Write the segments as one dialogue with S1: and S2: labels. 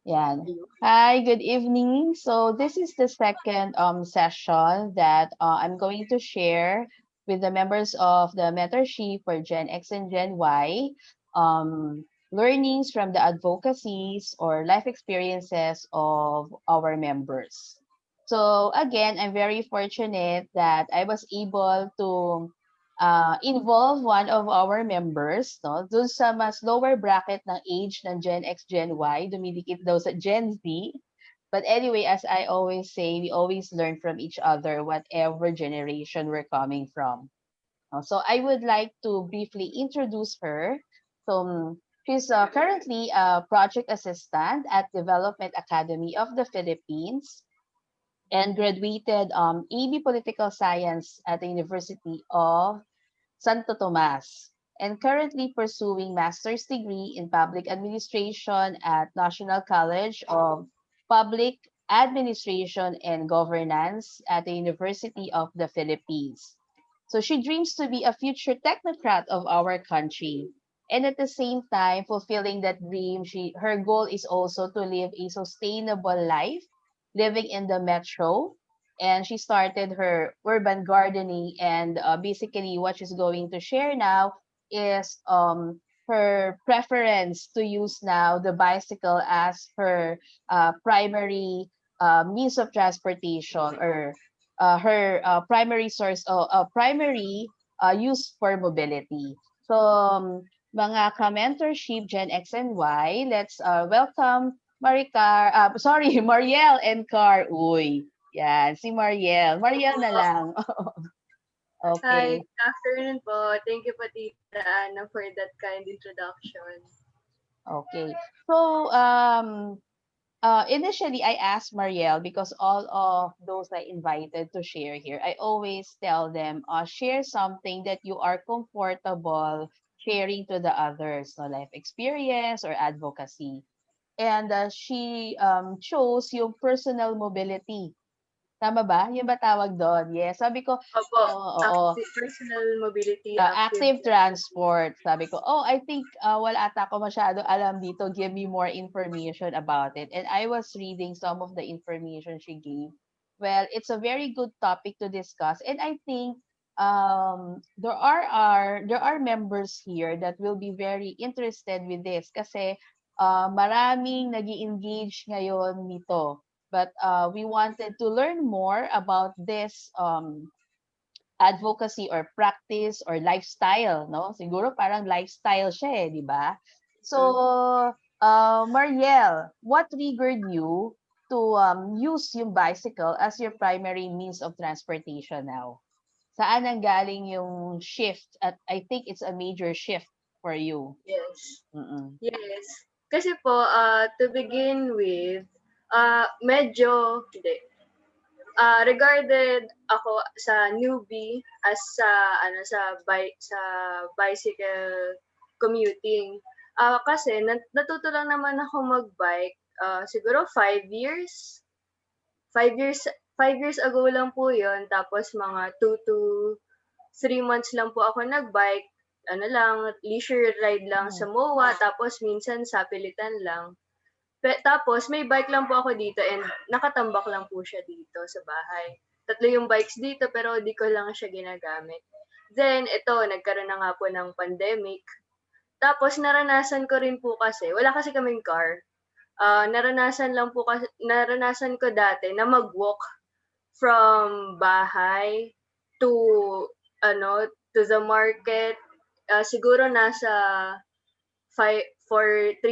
S1: Yan.
S2: Ayun.
S1: Hi, good evening. So this is the second session that I'm going to share with the members of the mentorship for Gen X and Gen Y, learnings from the advocacies or life experiences of our members. So again, I'm very fortunate that I was able to involve one of our members, no? Dun sa mas lower bracket ng age ng Gen X, Gen Y, dumidikit daw sa Gen Z. But anyway, as I always say, we always learn from each other, whatever generation we're coming from. So I would like to briefly introduce her. So she's currently a project assistant at Development Academy of the Philippines and graduated AB Political Science at the University of Santo Tomas, and currently pursuing master's degree in public administration at National College of Public Administration and Governance at the University of the Philippines. So she dreams to be a future technocrat of our country. And at the same time, fulfilling that dream, her goal is also to live a sustainable life, living in the metro, and she started her urban gardening, and basically what she's going to share now is her preference to use now the bicycle as her primary means of transportation, or her primary source, primary use for mobility. So mga ka-mentorship Gen X and Y, let's welcome Mariel Encar Uy. Yan, si Mariel. Mariel na lang.
S2: Hi,
S1: Okay.
S2: good afternoon po. Thank you po, Tita Ana, for that kind introduction.
S1: Okay. So, initially, I asked Mariel because all of those I invited to share here, I always tell them, share something that you are comfortable sharing to the others, no, life experience or advocacy. And she chose yung personal mobility. Tama ba? Yun ba tawag doon? Yes. Sabi ko,
S2: Opo,
S1: oo.
S2: personal mobility, active.
S1: Active transport. Sabi ko, oh, I think wala ata ako masyado alam dito. Give me more information about it. And I was reading some of the information she gave. Well, it's a very good topic to discuss. And I think there are members here that will be very interested with this kasi maraming nag-engage ngayon nito. But we wanted to learn more about this advocacy or practice or lifestyle, no? Siguro parang lifestyle siya eh, di ba? So,
S2: Mm.
S1: Mariel, what triggered you to use yung bicycle as your primary means of transportation now? Saan ang galing yung shift? At I think it's a major shift for you.
S2: Yes.
S1: Mm-mm.
S2: Yes. Kasi po, to begin with, medyo, hindi. Regarded ako sa newbie as sa sa bicycle commuting. Kasi natuto lang naman ako mag-bike siguro 5 years. 5 years 5 years ago lang po 'yon, tapos mga 2 to 3 months lang po ako nag-bike. Ano lang, leisure ride lang sa
S1: Mm.
S2: MOA, tapos minsan sa pilitan lang. Tapos may bike lang po ako dito and nakatambak lang po siya dito sa bahay. Tatlo yung bikes dito pero di ko lang siya ginagamit. Then ito, nagkaroon na nga po ng pandemic. Tapos naranasan ko rin po kasi, wala kasi kaming car. Naranasan ko dati na mag-walk from bahay to to the market. Siguro nasa 3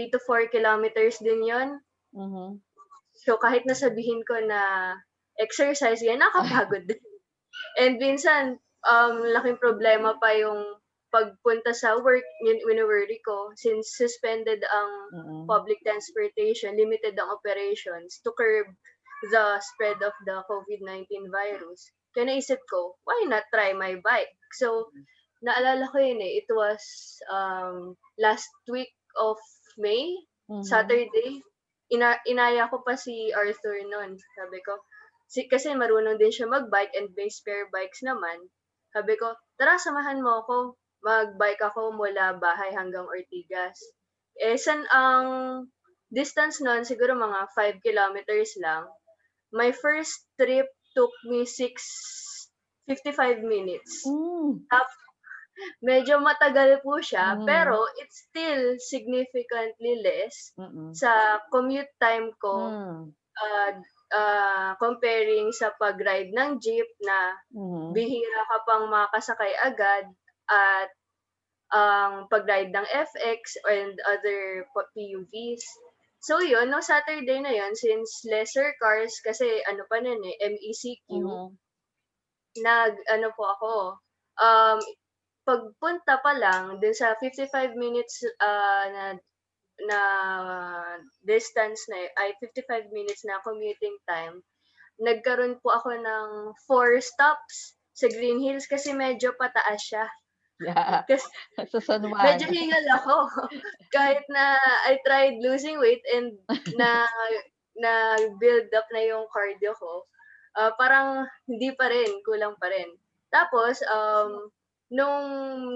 S2: to 4 kilometers din 'yon.
S1: Mm-hmm.
S2: So kahit nasabihin ko na exercise, yan nakapagod din. And minsan laking problema pa yung pagpunta sa work, wini-worry ko since suspended ang
S1: Mm-mm.
S2: public transportation, limited ang operations to curb the spread of the COVID-19 virus. Kaya naisip ko, why not try my bike? So, naalala ko yun eh. It was last week of May,
S1: Mm-hmm.
S2: Saturday. Inaya ko pa si Arthur noon. Sabi ko, kasi marunong din siya mag-bike and may spare bikes naman. Sabi ko, tara samahan mo ako. Mag-bike ako mula bahay hanggang Ortigas. San ang distance nun siguro mga 5 kilometers lang. My first trip took me 55 minutes.
S1: Hmm,
S2: Tap Medyo matagal po siya,
S1: mhm,
S2: pero it's still significantly less
S1: mm.
S2: sa commute time ko,
S1: Hmm,
S2: ah, comparing sa pag-ride ng jeep na
S1: mhm,
S2: bihira ka pang makakasakay agad at ang pag-ride ng FX and other PUVs. So yun, nung Saturday na yun, since lesser cars kasi ano pa nun, eh, MECQ,
S1: mhm,
S2: nag-ano po ako, um, pagpunta pa lang dun sa 55 minutes, na na distance na ay 55 minutes na commuting time, nagkaroon po ako ng 4 stops sa Green Hills kasi medyo pataas siya.
S1: yeah.
S2: Kasi
S1: Sa San
S2: medyo
S1: Juan.
S2: hingal ako kahit na I tried losing weight and na na-build up na yung cardio ko, parang hindi pa rin, kulang pa rin. Tapos, nung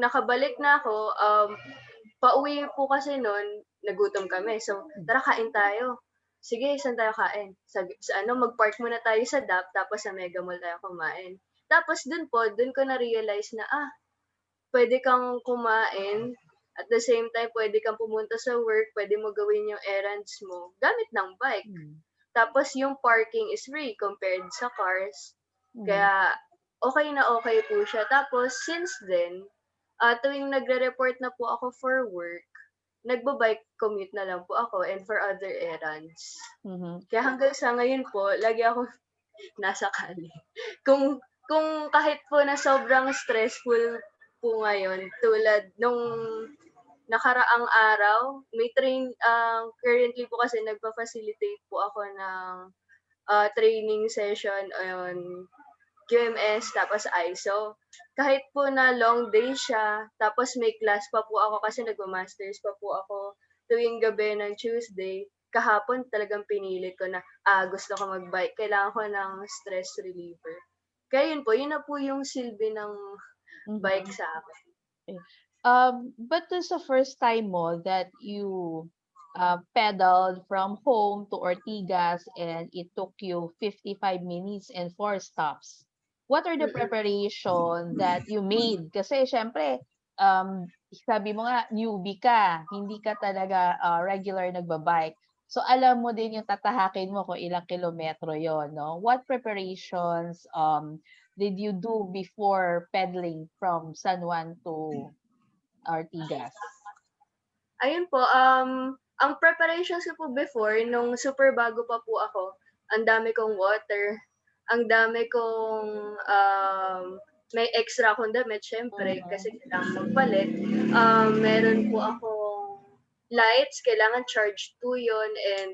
S2: nakabalik na ako, pauwi po kasi nun, nagutom kami. So,
S1: Hmm,
S2: "Tara kain tayo." "Sige, saan tayo kain?" Sa ano, "Mag-park muna tayo sa DAP tapos sa Mega Mall tayo kumain." Tapos dun ko na-realize na, puwede kang kumain, at the same time puwede kang pumunta sa work, puwede mo gawin yung errands mo gamit ng bike.
S1: hmm,
S2: Tapos yung parking is free compared sa cars,
S1: mhm,
S2: kaya okey na okey po siya. Tapos since then, tuwing nagre-report na po ako for work, nagba-bike commute na lang po ako and for other errands.
S1: mhm,
S2: Kaya hanggang sa ngayon po lagi akong nasa kalye. Kung kahit po na sobrang stressful po ngayon tulad nung nakaraang araw, currently po kasi nagfa-facilitate po ako ng, training session on QMS tapos ISO. Kahit po na long day siya, tapos may class pa po ako kasi nagma-masters pa po ako tuwing gabi ng Tuesday. Kahapon talagang pinilit ko na, gusto ko mag-bike, kailangan ko ng stress reliever. Kaya yun po, yun na po yung silbi ng bike
S1: mhm.
S2: sa akin.
S1: Eh, but this the first time mo that you pedaled from home to Ortigas and it took you 55 minutes and 4 stops. What are the
S2: Mm.
S1: preparation that you made? Kasi syempre, sabi mo nga, newbie ka, hindi ka talaga regular nagbabike. So alam mo din yung tatahakin mo kung ilang kilometro yon, no? What preparations did you do before pedaling from San Juan to Ortigas?
S2: Ayun po, ang preparations ko po before nung super bago pa po ako, ang dami kong water, ang dami kong, may extra akong damit siyempre kasi
S1: Mhm,
S2: kailangan magpalit. Meron po akong lights, kailangan charge 2 yun and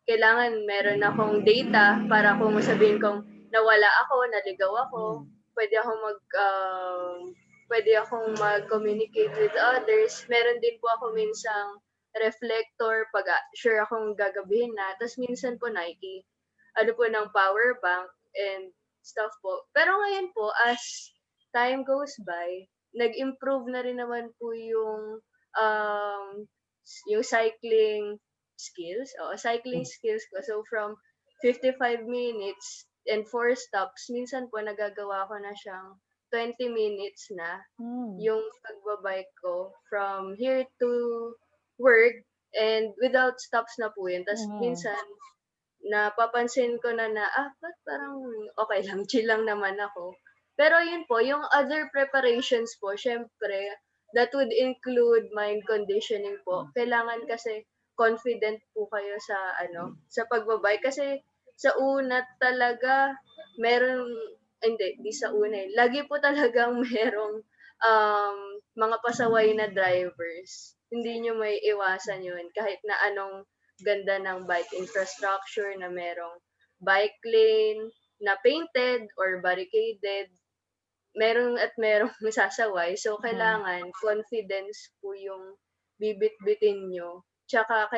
S2: kailangan meron akong data para kung sabihin kong nawala ako, naligaw ako,
S1: hmm,
S2: puwede akong puwede akong mag-communicate with others. Meron din po ako minsang reflector 'pag, sure akong gagabihin na. Ta's minsan po ano po ng power bank and stuff po. Pero ngayon po as time goes by, nag-improve na rin naman po yung cycling skills, oo, cycling
S1: hmm,
S2: skills ko. So from 55 minutes and 4 stops, minsan po nagagawa ko na siyang 20 minutes na
S1: hmm,
S2: yung pagba-bike ko from here to work and without stops na po yun. Tas
S1: mhm,
S2: minsan napapansin ko na, ba't parang okey lang, chill lang naman ako. Pero yun po, yung other preparations po siyempre that would include mind conditioning po.
S1: hmm,
S2: Kailangan kasi confident po kayo sa ano, sa pagba-bike kasi sa una talaga meron hindi, 'di sa una, eh, lagi po talagang merong, mga pasaway na drivers. Hindi niyo maiiwasan yun kahit na anong ganda ng bike infrastructure na merong bike lane na painted or barricaded, merong sasaway. So,
S1: mhm,
S2: kailangan confidence po yung bibitbitin niyo. Tsaka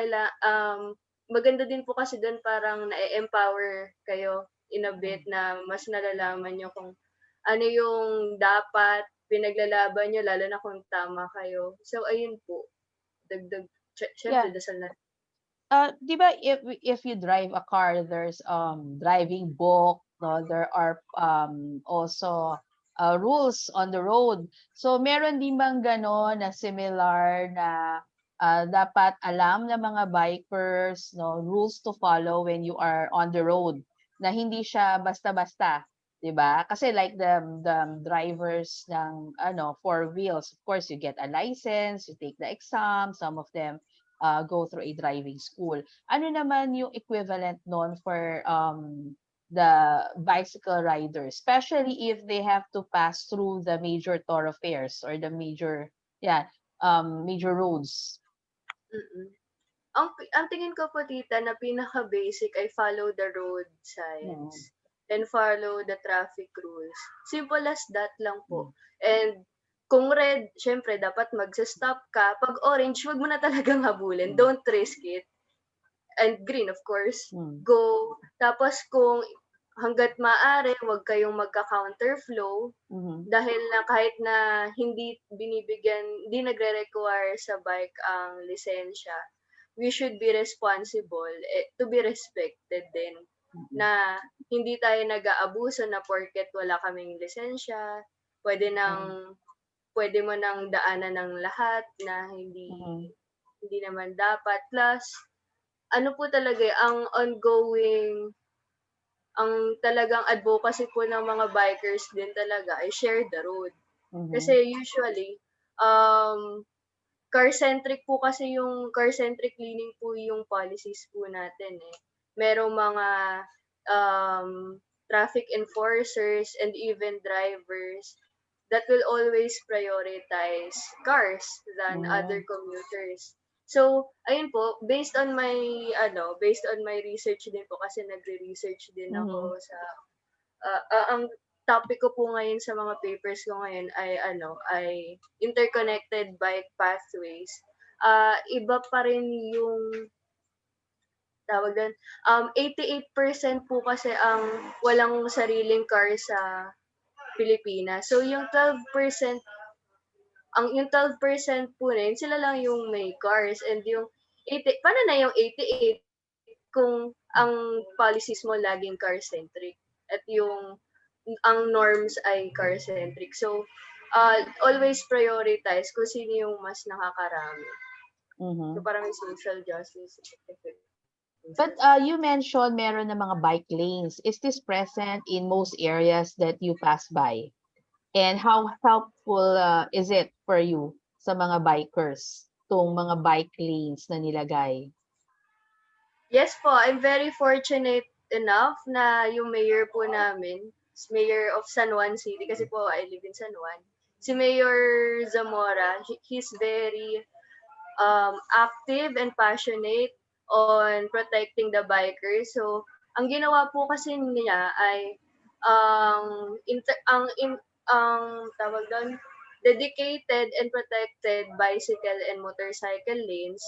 S2: maganda din po kasi dun parang na-e-empower kayo in a bit
S1: mhm.
S2: na mas nalalaman niyo kung ano yung dapat pinaglalaban niyo lalo na kung tama kayo. So, ayun po, dagdag
S1: Yeah.
S2: siyempre dasal na.
S1: 'Di ba if you drive a car, there's driving book, no? There are also rules on the road. So meron din bang gano'n na similar na dapat alam ng mga bikers, no, rules to follow when you are on the road, na hindi siya basta-basta, 'di ba? Kasi like the drivers ng ano, four wheels, of course you get a license, you take the exam, some of them go through a driving school. Ano naman yung equivalent nun for the bicycle riders, especially if they have to pass through the major thoroughfares or the major, yeah, major roads.
S2: Mm. Ang tingin ko po tita na pinaka-basic ay follow the road signs
S1: Mm.
S2: and follow the traffic rules. Simple as that lang po.
S1: Mm.
S2: And kung red, syempre dapat magsa-stop ka. 'Pag orange, 'wag mo na talagang habulin.
S1: Mm.
S2: Don't risk it. And green, of course,
S1: Mm.
S2: go. Tapos kung hangga't maaari, 'wag kayong magka-counterflow
S1: Mhm.
S2: dahil na kahit na hindi nagre-require sa bike ang lisensya, we should be responsible, to be respected din.
S1: Mm.
S2: Na hindi tayo nag-aabuso na porket wala kaming lisensya, puwede
S1: Mm.
S2: nang puwede mo ng daanan ng lahat na hindi
S1: Mhm.
S2: hindi naman dapat. Plus, ano po talaga, ang talagang advocacy po ng mga bikers din talaga ay share the road. Kasi
S1: Mhm.
S2: usually, um, car-centric leaning po yung policies po natin, eh. Merong mga, um, traffic enforcers and even drivers that will always prioritize cars than other
S1: Mhm.
S2: commuters. So, ayun po, based on my research din po kasi nagre-research din
S1: Mhm.
S2: ako sa ang topic ko po ngayon sa mga papers ko ngayon ay interconnected bike pathways. Iba pa rin yung tawag dun, 88% po kasi ang walang sariling car sa Pilipinas. So yung 12% po na yun, sila lang yung may cars and yung 80, paano na yung 88 kung ang policies mo laging car-centric at ang norms ay car-centric. So, always prioritize kung sino yung mas nakakarami. So,
S1: Mhm.
S2: parang may social justice effect po siya.
S1: But you mentioned meron ng mga bike lanes. Is this present in most areas that you pass by? And how helpful is it for you sa mga bikers, tong mga bike lanes na nilagay?
S2: Yes po, I'm very fortunate enough na yung mayor po namin, mayor of San Juan City, kasi po I live in San Juan, si Mayor Zamora, he's very active and passionate on protecting the bikers. So, ang ginawa po kasi niya ay ang inter, ang tawag doon, dedicated and protected bicycle and motorcycle lanes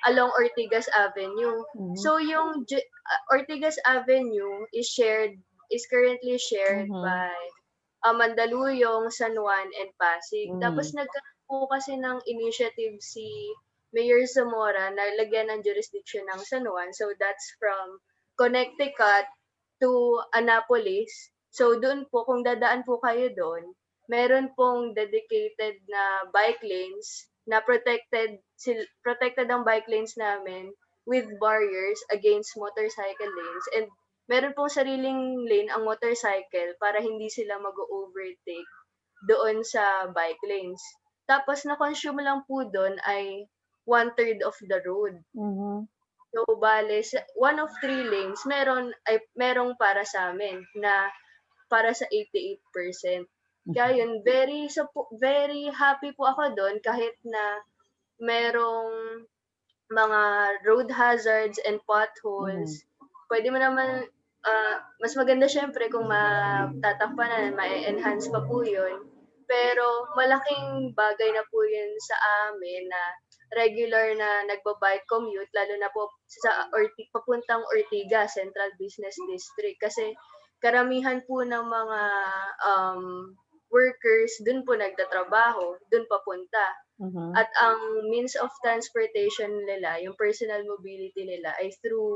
S2: along Ortigas Avenue.
S1: Mhm.
S2: So yung Ortigas Avenue is currently shared
S1: Mhm.
S2: by Mandaluyong, San Juan, and Pasig. Tapos
S1: Mhm.
S2: nagkaroon po kasi ng initiative si Mayor Zamora na lagyan ng jurisdiction ng San Juan. So that's from Connecticut to Annapolis. So doon po, kung dadaan po kayo doon, meron pong dedicated na bike lanes na protected ang bike lanes namin with barriers against motorcycle lanes. And meron pong sariling lane ang motorcycle para hindi sila mag-overtake doon sa bike lanes. Tapos na-consume lang po doon ay 1/3 of the road.
S1: Mhm.
S2: So, bale, one of three lanes, merong para sa amin na para sa 88%. Kaya
S1: Mhm.
S2: yun, very happy po ako doon kahit na merong mga road hazards and potholes.
S1: Mhm.
S2: Pwede mo naman, mas maganda syempre kung matatakpan na, ma-enhance pa po yun. Pero malaking bagay na po yun sa amin na regular na nagba-bike commute, lalo na po sa papuntang Ortigas, Central Business District. Kasi karamihan po ng mga workers dun po nagtatrabaho, dun papunta.
S1: Mhm.
S2: At ang means of transportation nila, yung personal mobility nila ay through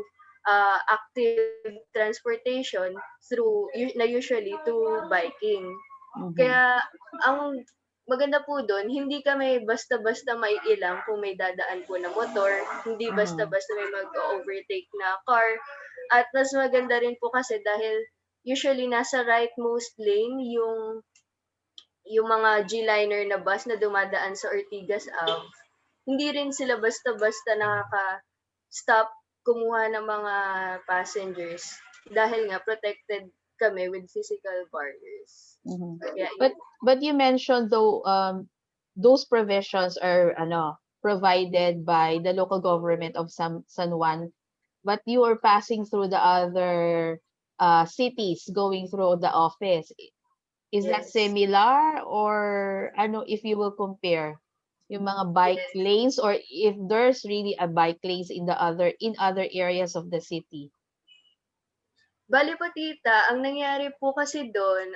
S2: active transportation usually through biking.
S1: Mhm.
S2: Kaya ang maganda po dun, hindi kami basta-basta maiilang kung may dadaan po na motor, hindi
S1: Mhm.
S2: basta-basta may mag-overtake na car. At mas maganda rin po kasi dahil usually nasa rightmost lane yung mga G-liner na bus na dumadaan sa Ortigas Ave. Hindi rin sila basta-basta nakaka-stop kumuha ng mga passengers dahil nga protected kami with physical barriers.
S1: Mhm.
S2: Kaya
S1: But
S2: yun.
S1: but you mentioned though those provisions are provided by the local government of San Juan, but you are passing through the other cities going through the office. Is that
S2: Yes.
S1: similar or ano if you will compare yung mga bike
S2: Yes.
S1: lanes or if there's really a bike lanes in other areas of the city?
S2: Bale po tita, ang nangyari po kasi do'n,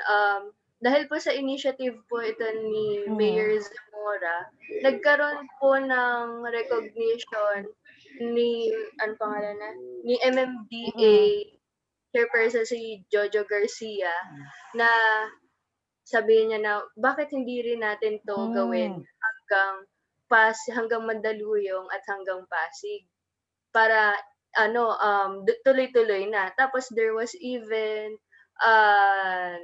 S2: dahil po sa initiative po ito ni Mayor
S1: Mhm.
S2: Zamora, nagkaroon po ng recognition ni anong pangalan na, ni MMDA
S1: Mhm.
S2: chairperson si Jojo Garcia na sabihin niya na, "Bakit hindi rin natin 'to gawin
S1: Mm.
S2: hanggang Mandaluyong at hanggang Pasig?" Para ano, tuloy-tuloy na. Tapos there was even, uh,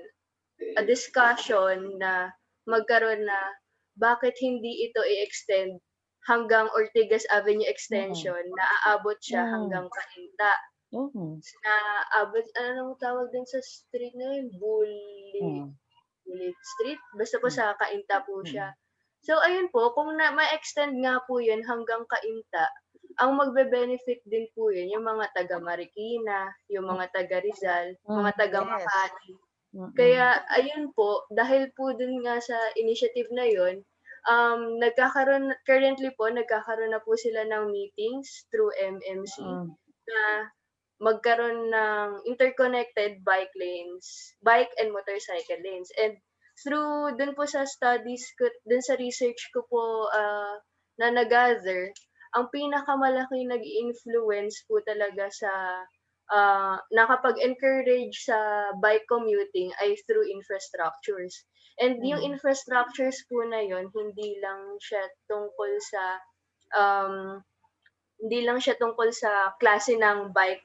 S2: a discussion na magkaroon na bakit hindi ito i-extend hanggang Ortigas Avenue
S1: Mm.
S2: Extension na aabot siya
S1: Mm.
S2: hanggang Cainta.
S1: Mhm.
S2: Naabot anong tawag dun sa street na yun,
S1: Mm.
S2: Bullet Street? Basta po
S1: Mm.
S2: sa Cainta po siya.
S1: Mm.
S2: So ayun po, kung ma-extend nga po yun hanggang Cainta, ang magbe-benefit din po yun yung mga taga Marikina, yung mga taga Rizal, mga taga
S1: Yes.
S2: Makati. Kaya
S1: Mm.
S2: ayun po, dahil po dun nga sa initiative na yun, nagkakaroon na po sila ng meetings through MMC
S1: Mm.
S2: na magkaroon ng interconnected bike and motorcycle lanes. And through dun po sa studies ko, dun sa research ko po na na-gather, ang pinakamalaking nag-influence po talaga sa nakapag-encourage sa bike commuting ay through infrastructures. And yung
S1: Mm.
S2: infrastructures po na yon um, hindi lang siya tungkol sa klase ng bike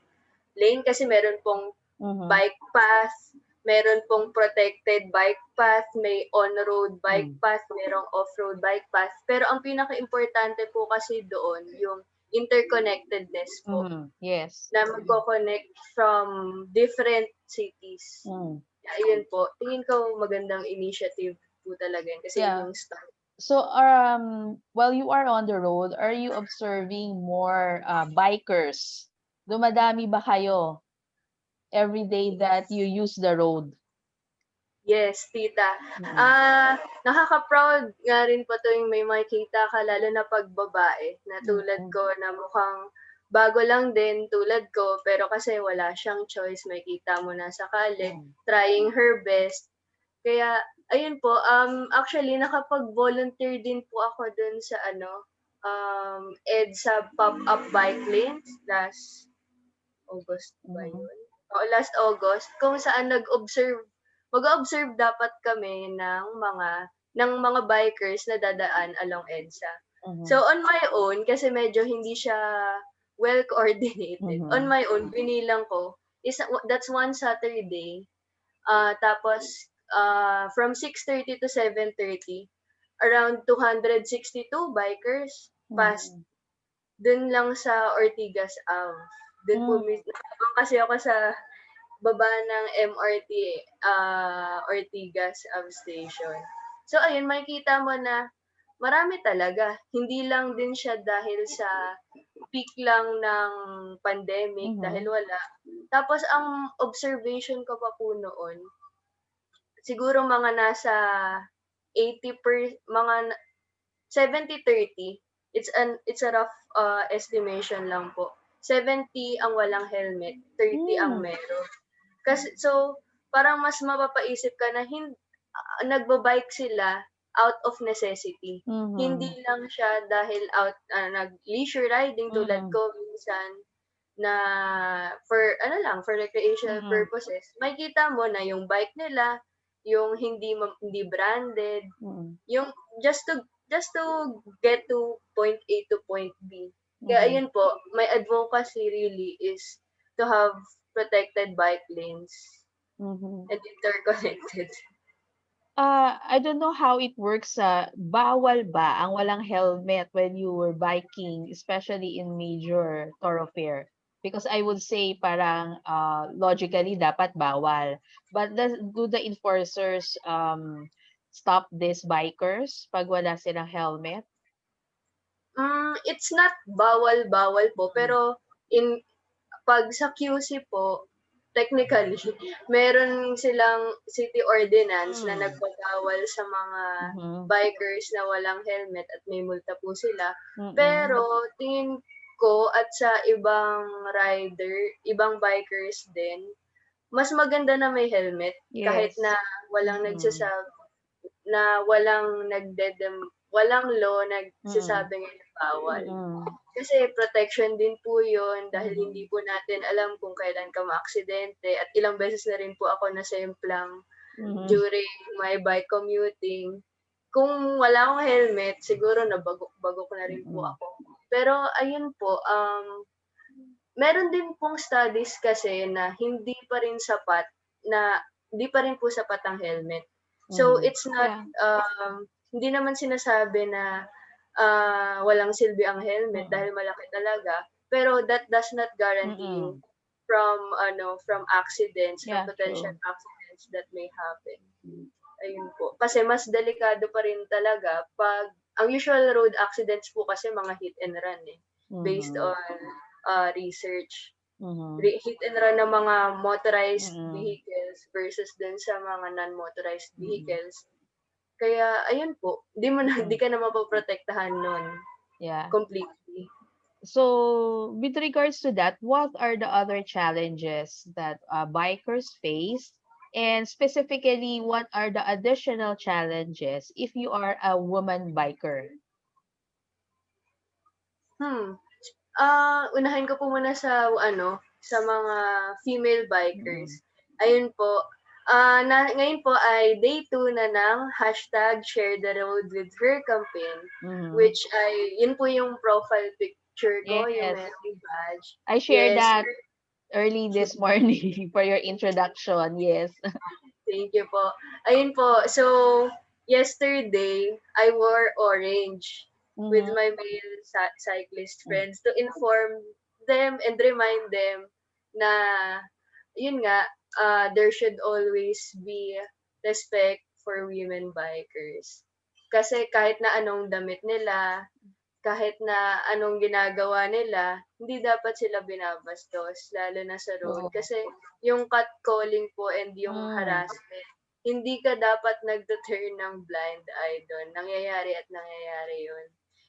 S2: lane kasi meron pong
S1: Mhm.
S2: bike path, meron pong protected bike path, may on-road bike
S1: Mm.
S2: path, merong off-road bike path. Pero ang pinaka-importante po kasi doon yung interconnectedness po
S1: Mhm. Yes.
S2: na magko-connect from different cities.
S1: Mm.
S2: Ayun po, tingin ko magandang initiative po talaga yun kasi yun
S1: Yeah.
S2: yung start.
S1: So, while you are on the road, are you observing more bikers? Dumadami ba kayo every day that you use the road?
S2: Yes, tita.
S1: Mm.
S2: Nakaka-proud nga rin po tuwing may makikita ka lalo na 'pag babae na tulad
S1: Mm.
S2: ko na mukhang bago lang din tulad ko, pero kasi wala siyang choice, makikita mo nasa kalye,
S1: Mm.
S2: trying her best. Kaya ayun po, actually nakapag-volunteer din po ako dun sa EDSA pop-up bike lanes last August ba
S1: Mhm.
S2: yun? Oo, last August kung saan mag-o-observe dapat kami ng mga bikers na dadaan along EDSA. So
S1: Mhm.
S2: on my own, kasi medyo hindi siya well coordinated. On
S1: Mhm.
S2: my own, binilang ko that's one Saturday. Tapos from 6:30 to 7:30, around 262 bikers past
S1: Mhm.
S2: dun lang sa Ortigas Ave. Dun po
S1: Mm.
S2: habang kasi ako sa baba ng MRT, Ortigas Ave Station. So ayun, makikita mo na marami talaga. Hindi lang din siya dahil sa peak lang ng pandemic dahil
S1: Mhm.
S2: wala. Tapos ang observation ko pa po noon, siguro mga nasa 70-30. It's a rough estimation lang po. 70 ang walang helmet, 30 ang
S1: Mm.
S2: meron. Kasi so parang mas mapapaisip ka na nagba-bike sila out of necessity. Hindi
S1: Mhm.
S2: lang siya dahil nag-leisure riding tulad
S1: Mm.
S2: ko minsan na for ano lang, for recreational
S1: Mm.
S2: purposes. Makikita mo na yung bike nila, yung hindi branded,
S1: Mm.
S2: yung just to get to point A to point B. Kaya
S1: Mhm.
S2: ayun po, my advocacy really is to have protected bike lanes
S1: Mhm.
S2: and interconnected.
S1: I don't know how it works bawal ba ang walang helmet when you were biking, especially in major thoroughfare? Because I would say parang logically dapat bawal. But do the enforcers stop these bikers pag wala silang helmet?
S2: It's not bawal-bawal po,
S1: Mm.
S2: pero in 'pag sa QC po, technically, meron silang city ordinance na
S1: Mm.
S2: nagbabawal sa mga
S1: Mhm.
S2: bikers na walang helmet at may multa po sila.
S1: Mm.
S2: Pero tingin ko at sa ibang bikers din, mas maganda na may helmet kahit na
S1: Yes.
S2: walang
S1: Mm.
S2: walang law
S1: Mm.
S2: nagsasabing bawal.
S1: Mm.
S2: Kasi protection din po 'yun dahil hindi
S1: Mhm.
S2: po natin alam kung kailan ka maaksidente at ilang beses na rin po ako nasemplang
S1: Mhm.
S2: during my bike commuting. Kung wala akong helmet siguro nabagok-bagok na rin po
S1: Mm.
S2: ako. Pero ayun po, meron din pong studies kasi na hindi pa rin po sapat ang helmet. So,
S1: Mhm.
S2: it's not,
S1: Yeah.
S2: hindi naman sinasabi na, walang silbi ang helmet
S1: Mm.
S2: dahil malaki talaga, pero that does not guarantee you
S1: Mm.
S2: from accidents, from
S1: Yeah,
S2: potential
S1: true.
S2: accidents that may happen. Ayun po. Kasi mas delikado pa rin talaga 'pag ang usual road accidents po kasi mga hit and run, eh, based
S1: Mhm.
S2: on, research.
S1: Mhm.
S2: Hit and run ng mga motorized
S1: Mm.
S2: vehicles versus dun sa mga non-motorized
S1: Mm.
S2: vehicles. Kaya ayun po, 'di
S1: Mm.
S2: ka na mapoprotektahan nun
S1: Yeah.
S2: completely.
S1: So, with regards to that, what are the other challenges that bikers face? And specifically, what are the additional challenges if you are a woman biker?
S2: Hmm, unahin ko po muna sa sa mga female bikers.
S1: Mm.
S2: Ayun po, ngayon po ay day 2 na ng #ShareTheRoadWithHer campaign,
S1: Mhm.
S2: which ay yun po yung profile picture ko, yung
S1: Yes.
S2: merong badge.
S1: I shared
S2: Yes,
S1: that early this morning for your introduction. Yes.
S2: thank you po. Ayun po, so yesterday, I wore orange with
S1: Mhm.
S2: my male cyclist friends to inform them and remind them na yun nga, there should always be respect for women bikers. Kasi kahit na anong damit nila, kahit na anong ginagawa nila, hindi dapat sila binabastos, lalo na sa road.
S1: True.
S2: Kasi yung catcalling po and yung
S1: Mm.
S2: harassment, hindi ka dapat nagtu-turn ng blind eye dun. Nangyayari at nangyayari yun.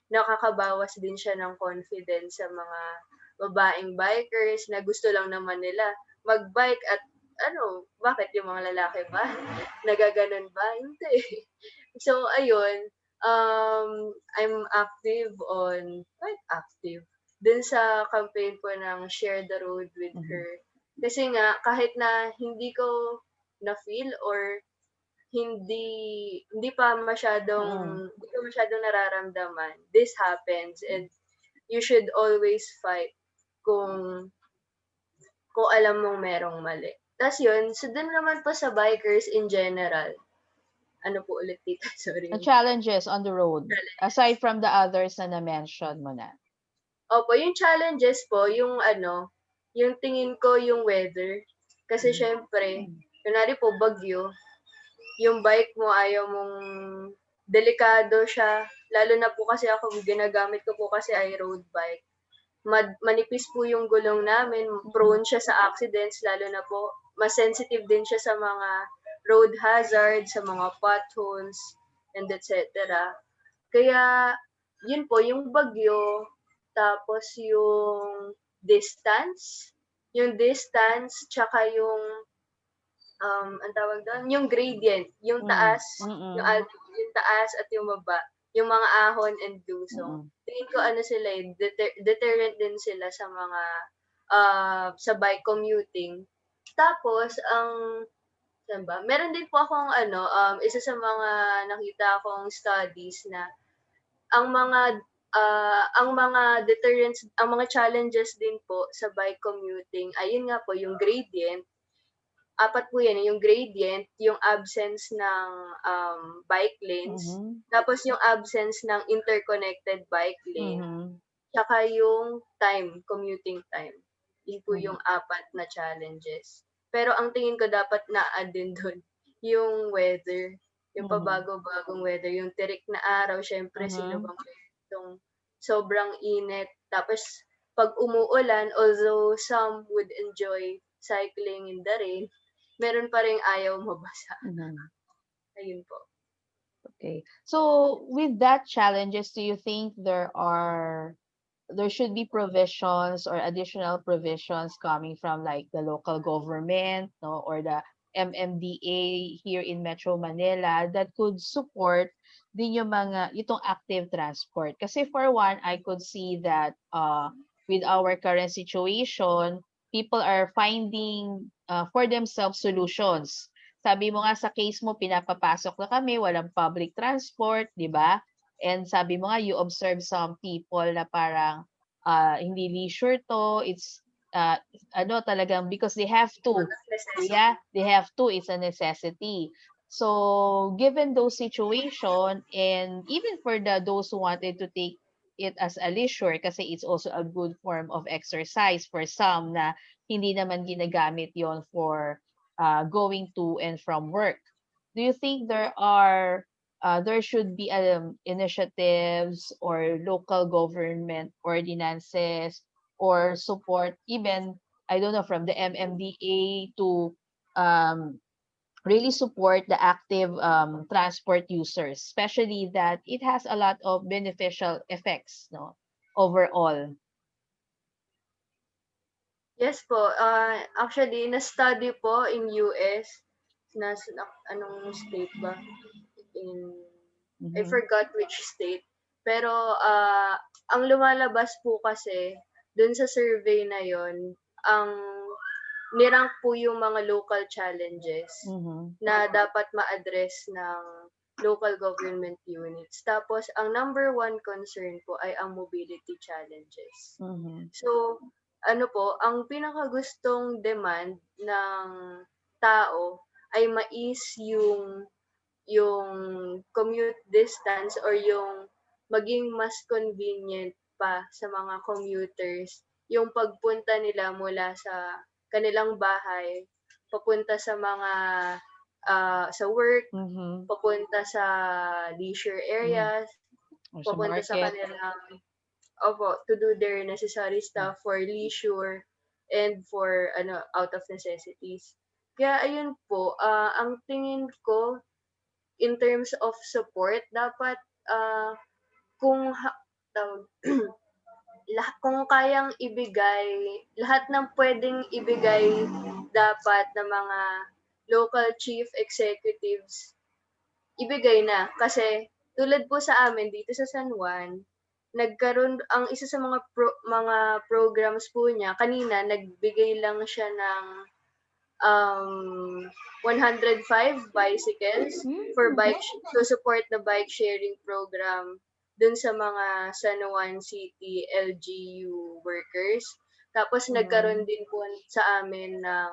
S2: Nakakabawas din siya ng confidence sa mga babaeng bikers na gusto lang naman nila mag-bike at bakit yung mga lalaki ba? Nagaganon ba? Hindi. So ayun, I'm quite active dun sa campaign po ng Share the Road with
S1: Mhm.
S2: Her. Kasi nga kahit na na-feel or hindi
S1: Mm.
S2: hindi ko masyadong nararamdaman, this happens and you should always fight kung alam mong merong mali. Tas yun, so dun naman po sa bikers in general, ano po ulit tita? Sorry.
S1: The challenges on the road, aside from the others na na-mention mo na.
S2: Opo, yung challenges po, yung tingin ko yung weather. Kasi
S1: Mhm.
S2: siyempre, kunwari po bagyo, yung bike mo ayaw mong delikado siya. Lalo na po kasi ako, ginagamit ko po kasi ay road bike. Manipis po yung gulong namin,
S1: Mhm.
S2: prone siya sa accidents, lalo na po, mas sensitive din siya sa mga road hazards, sa mga potholes, and etc. Kaya, yun po, yung bagyo, tapos yung distance, tsaka yung ang tawag do'n, yung gradient,
S1: Mm. Mm.
S2: yung taas at yung baba, yung mga ahon and dusong.
S1: Mm.
S2: Tingin ko ano sila, eh, deterrent din sila sa mga, sa bike commuting. Tapos saan ba? Meron din po akong ano, isa sa mga nakita kong studies na ang mga deterrents, ang mga challenges din po sa bike commuting ayun nga po yung gradient. Apat po 'yan, yung gradient, yung absence ng, bike lanes,
S1: Mhm.
S2: tapos yung absence ng interconnected bike lane,
S1: Mhm.
S2: tsaka yung time, commuting time. Yun po yung
S1: Mhm.
S2: apat na challenges. Pero ang tingin ko dapat na-add din dun yung weather, yung
S1: Mhm.
S2: pabago-bagong weather, yung tirik na araw siyempre sino
S1: Mhm.
S2: bang gustong sobrang init. Tapos 'pag umuulan, although some would enjoy cycling in the rain, meron pa ring ayaw mabasa,
S1: Mhm.
S2: ayun po.
S1: Okay. So with that challenges, do you think there should be provisions or additional provisions coming from like the local government, no, or the MMDA here in Metro Manila that could support din yung mga itong active transport? Kasi for one, I could see that with our current situation, people are finding for themselves solutions. Sabi mo nga sa case mo, pinapapasok na kami, walang public transport, di ba? And sabi mo nga, you observe some people na parang hindi leisure to, it's ano talagang because they have
S2: Out
S1: to.
S2: of necessity.
S1: Yeah, they have to, it's a necessity. So, given those situation and even for those who wanted to take it as a leisure kasi it's also a good form of exercise for some na hindi naman ginagamit yon for going to and from work. Do you think there should be initiatives or local government ordinances or support even I don't know from the MMDA to um, really support the active transport users, especially that it has a lot of beneficial effects, no, overall.
S2: Yes po, actually na-study po in US, anong state ba? In I
S1: Mm-hmm.
S2: forgot which state. Pero, ang lumalabas po kasi dun sa survey na yon, ang ni-rank po yung mga local challenges
S1: Mm-hmm.
S2: na dapat ma-address ng local government units. Tapos ang number one concern po ay ang mobility challenges.
S1: Mm-hmm.
S2: So, ano po, ang pinakagustong demand ng tao ay yung commute distance or yung maging mas convenient pa sa mga commuters yung pagpunta nila mula sa kanilang bahay papunta sa mga sa work,
S1: Mm-hmm.
S2: papunta sa leisure
S1: Mm-hmm.
S2: areas,
S1: Or sa
S2: papunta sa
S1: market.
S2: kanilang opo, to do their necessary stuff for leisure and for ano out of necessities. Kaya ayun po, ang tingin ko in terms of support dapat, kung tawag kung kayang ibigay lahat ng puwedeng ibigay dapat ng mga local chief executives, ibigay na. Kasi tulad po sa amin dito sa San Juan, nagkaroon ang isa sa mga programs po niya kanina nagbigay lang siya ng 105 bicycles for
S1: Mm-hmm.
S2: to support the bike sharing program dun sa mga San Juan City LGU workers. Tapos nagkaroon
S1: Mm-hmm.
S2: din po sa amin ng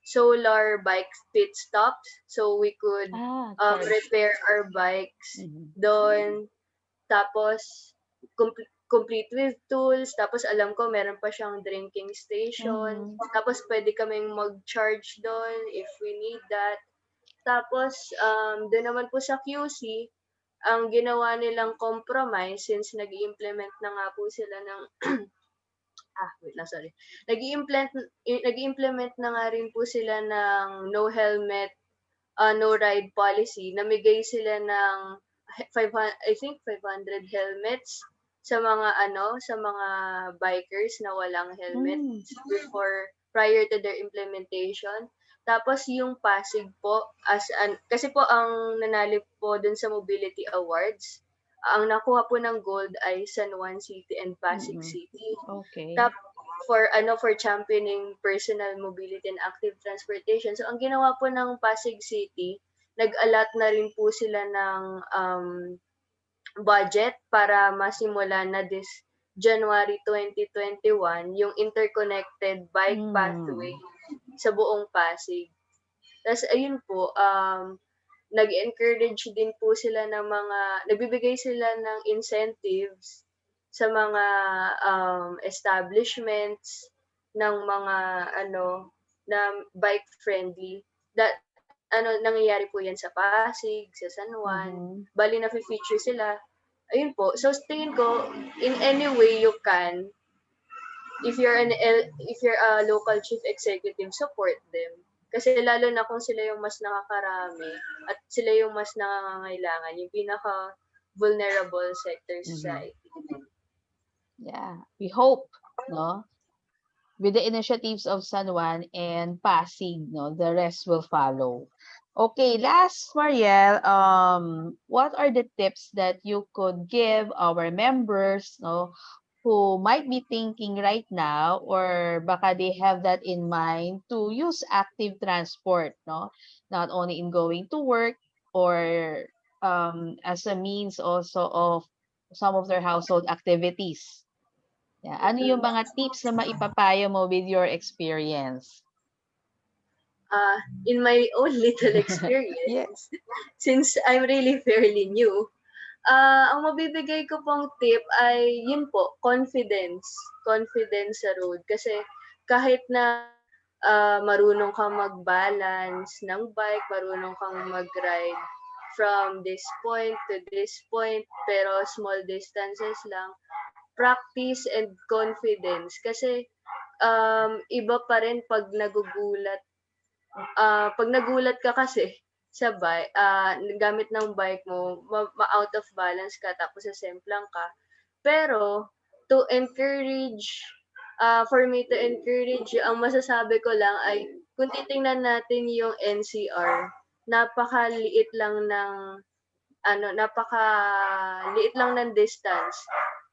S2: solar bike pit stops so we could
S1: Charge.
S2: repair our bikes
S1: Mm-hmm.
S2: doon. Tapos complete with tools, tapos alam ko meron pa siyang drinking station,
S1: Mm-hmm.
S2: tapos puwede kaming mag-charge dun if we need that. Tapos, dun naman po sa QC, ang ginawa nilang compromise since nag-i-implement na nga po sila ng wait lang sorry. Nag-i-implement na nga rin po sila ng no helmet, no ride policy. Namigay sila ng 500 helmets sa mga sa mga bikers na walang helmet
S1: Mm-hmm.
S2: before prior to their implementation. Tapos yung Pasig po kasi po ang nanalo po dun sa Mobility Awards, ang nakuha po ng gold ay San Juan City and Pasig
S1: Mm.
S2: City.
S1: Okay.
S2: Tap for championing personal mobility and active transportation. So ang ginawa po ng Pasig City, nag-allot na rin po sila ng budget para masimulan na this January 2021 yung interconnected bike pathway
S1: Mm.
S2: sa buong Pasig. Tas ayun po, nag-encourage din po sila ng nagbibigay sila ng incentives sa mga, establishments ng mga ano, na bike friendly. Nangyayari po 'yan sa Pasig, sa San Juan,
S1: Mhm.
S2: bale nafe-feature sila, ayun po. So tingin ko, in any way you can, if you're a local chief executive, support them. Kasi lalo na kung sila yung mas nakakarami at sila yung mas nangangailangan, yung pinaka-vulnerable sector
S1: Mhm.
S2: society.
S1: Yeah, we hope, no, with the initiatives of San Juan and Pasig, no, the rest will follow. Okay, last, Mariel, what are the tips that you could give our members, no, who might be thinking right now, or baka they have that in mind to use active transport, no, not only in going to work or as a means also of some of their household activities. Yeah. Ano yung
S2: Mm.
S1: mga tips na maipapayo mo with your experience?
S2: In my own little
S1: Yeah.
S2: experience, since I'm really fairly new, ang mabibigay ko pong tip ay yun po, confidence. Confidence sa road. Kasi kahit na marunong kang mag-balance ng bike, marunong kang mag-ride from this point to this point, pero small distances lang, practice and confidence. Kasi iba pa rin pag nagulat ka kasi sa gamit ng bike mo, out of balance ka tapos sasemplang ka. Pero to encourage, for me to encourage you, ang masasabi ko lang ay kung titingnan natin yung NCR, napakaliit lang ng napakaliit lang ng distance.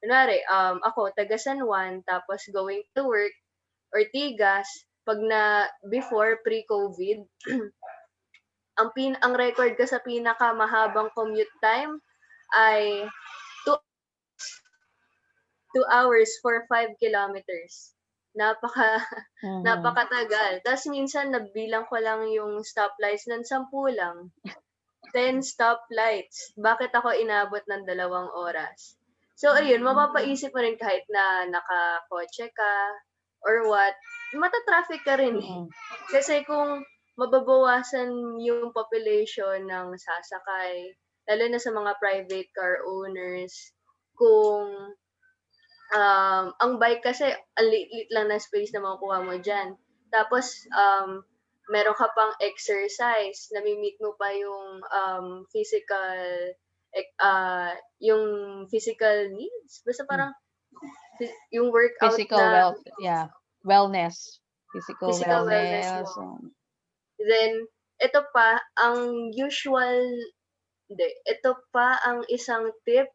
S2: Kunwari, ako taga San Juan tapos going to work, Ortigas, before pre-COVID, ang record ko sa pinakamahabang commute time ay 2 hours for 5 kilometers. Napaka
S1: Mhm.
S2: napakatagal. Tas minsan nabilang ko lang yung stoplights ng 10 lang. 10 stoplights. Bakit ako inabot ng 2 oras? So ayun, mapapaisip mo rin kahit na nakakotse ka or what, mata-traffic ka rin eh.
S1: Mm.
S2: Kasi kung mababawasan yung population ng sasakay, lalo na sa mga private car owners, kung ang bike kasi ang liit lang na space na makukuha mo diyan. Tapos meron ka pang exercise, nami-meet mo pa yung yung physical needs. Basta
S1: Mm.
S2: parang yung workout
S1: Physical
S2: na
S1: wealth, yeah. Wellness. Physical
S2: physical wellness mo.
S1: wellness.
S2: Then ito pa ang usual hindi, ito pa ang isang tip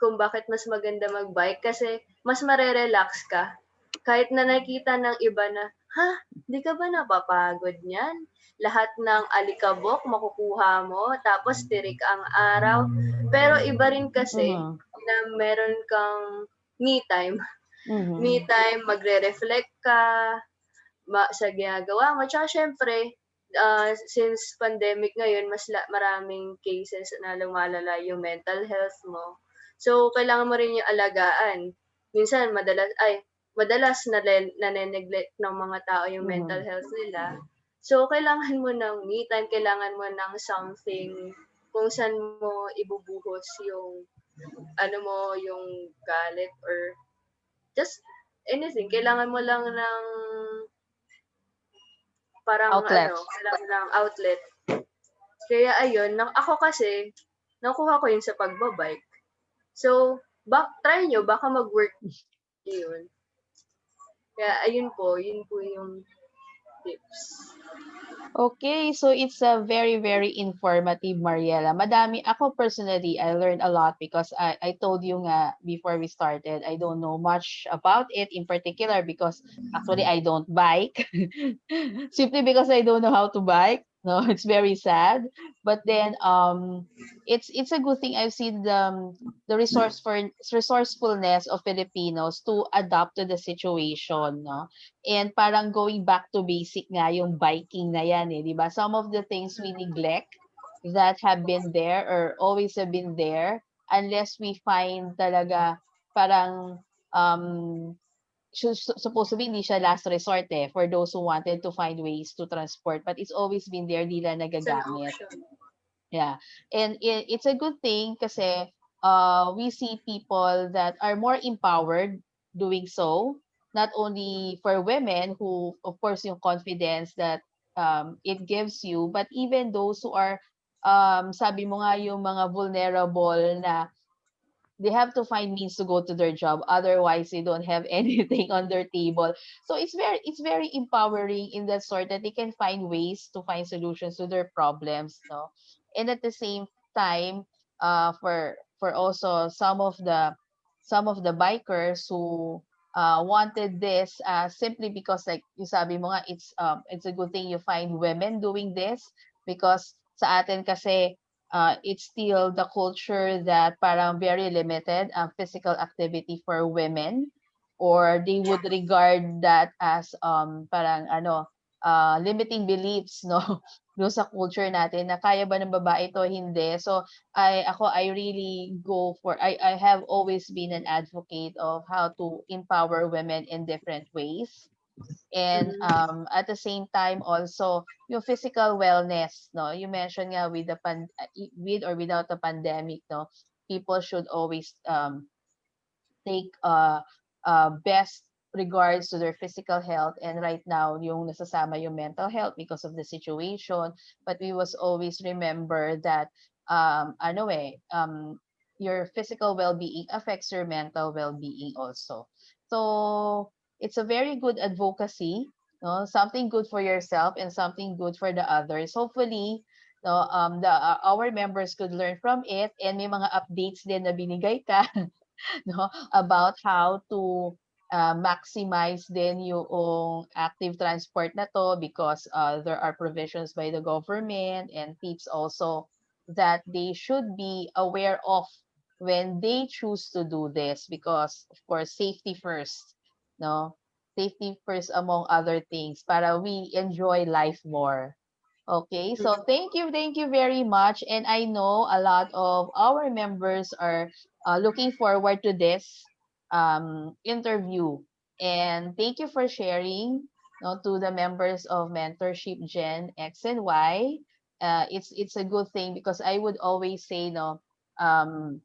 S2: kung bakit mas maganda mag-bike kasi mas marerelax ka. Kahit na nakita ng iba na, "Ha, 'di ka ba napapagod niyan? Lahat ng alikabok makukuha mo, tapos tirik ang araw." Pero iba rin kasi
S1: Mhm.
S2: na meron kang me time. Me
S1: Mhm.
S2: time, magre-reflect ka sa ginagawa mo. Tsaka siyempre, since pandemic ngayon, maraming cases na lumalala yung mental health mo. So, kailangan mo rin yung alagaan. Minsan, madalas nane-neglect ng mga tao yung mental
S1: Mhm.
S2: health nila. So, kailangan mo ng me time, kailangan mo ng something kung saan mo ibubuhos yung yung galit or just anything. Kailangan mo lang ng
S1: Outlet.
S2: kailangan ng outlet. Kaya ayun, ako kasi, nakuha ko yun sa pagbabike. So, try nyo, baka mag-work yun. Kaya ayun po, yun po yung tips.
S1: Okay, so it's a very, very informative, Mariela. Madami, ako personally, I learned a lot because I told you nga before we started, I don't know much about it in particular because actually I don't bike. Simply because I don't know how to bike. No, it's very sad. But then it's a good thing I've seen the resourcefulness of Filipinos to adapt to the situation, no? And parang going back to basic nga yung biking na yan eh, 'di ba? Some of the things we neglect that have been there or always have been there unless we find talaga parang um supposedly hindi siya last resort eh for those who wanted to find ways to transport but it's always been there di lang
S2: It's an
S1: nagagamit.
S2: option.
S1: Yeah. And it's a good thing kasi we see people that are more empowered doing so, not only for women who, of course, yung confidence that it gives you, but even those who are, sabi mo nga, yung mga vulnerable na they have to find means to go to their job otherwise they don't have anything on their table, so it's very empowering in that sort that they can find ways to find solutions to their problems, no? And at the same time, for also some of the bikers who wanted this simply because like you sabi mo nga it's a good thing you find women doing this because sa atin kasi it's still the culture that parang very limited ang physical activity for women or they would regard that as parang ano limiting beliefs no no sa culture natin na kaya ba ng babae to hindi so I really go for I have always been an advocate of how to empower women in different ways and
S2: Mm-hmm.
S1: at the same time also yung physical wellness no you mentioned nga with or without the pandemic no people should always take best regards to their physical health and right now yung nasasama yung mental health because of the situation but we must always remember that ano your physical well-being affects your mental well-being also so it's a very good advocacy no something good for yourself and something good for the others hopefully no our members could learn from it and may mga updates din na binigay ka no, about how to maximize din yung active transport na to because there are provisions by the government and tips also that they should be aware of when they choose to do this because of course safety first no safety first among other things para we enjoy life more. Okay, so thank you very much. And I know a lot of our members are looking forward to this interview. And thank you for sharing no, to the members of Mentorship Gen X and Y. It's a good thing because I would always say no, um,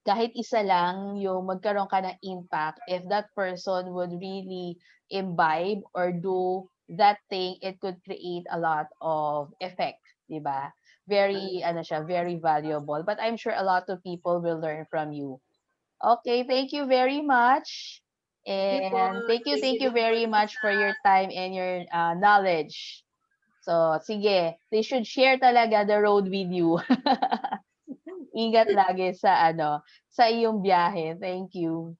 S1: kahit isa lang yung magkaroon ka ng impact, if that person would really imbibe or do that thing, it could create a lot of effect, 'di ba? Very ano siya, very valuable. But I'm sure a lot of people will learn from you. Okay, thank you very much.
S2: Thank you po.
S1: And
S2: Thank you
S1: thank you
S2: din po
S1: very much
S2: sa
S1: for your time and your knowledge. So, sige, they should share talaga the road with you. Ingat lagi sa ano, sa iyong biyahe. Thank you.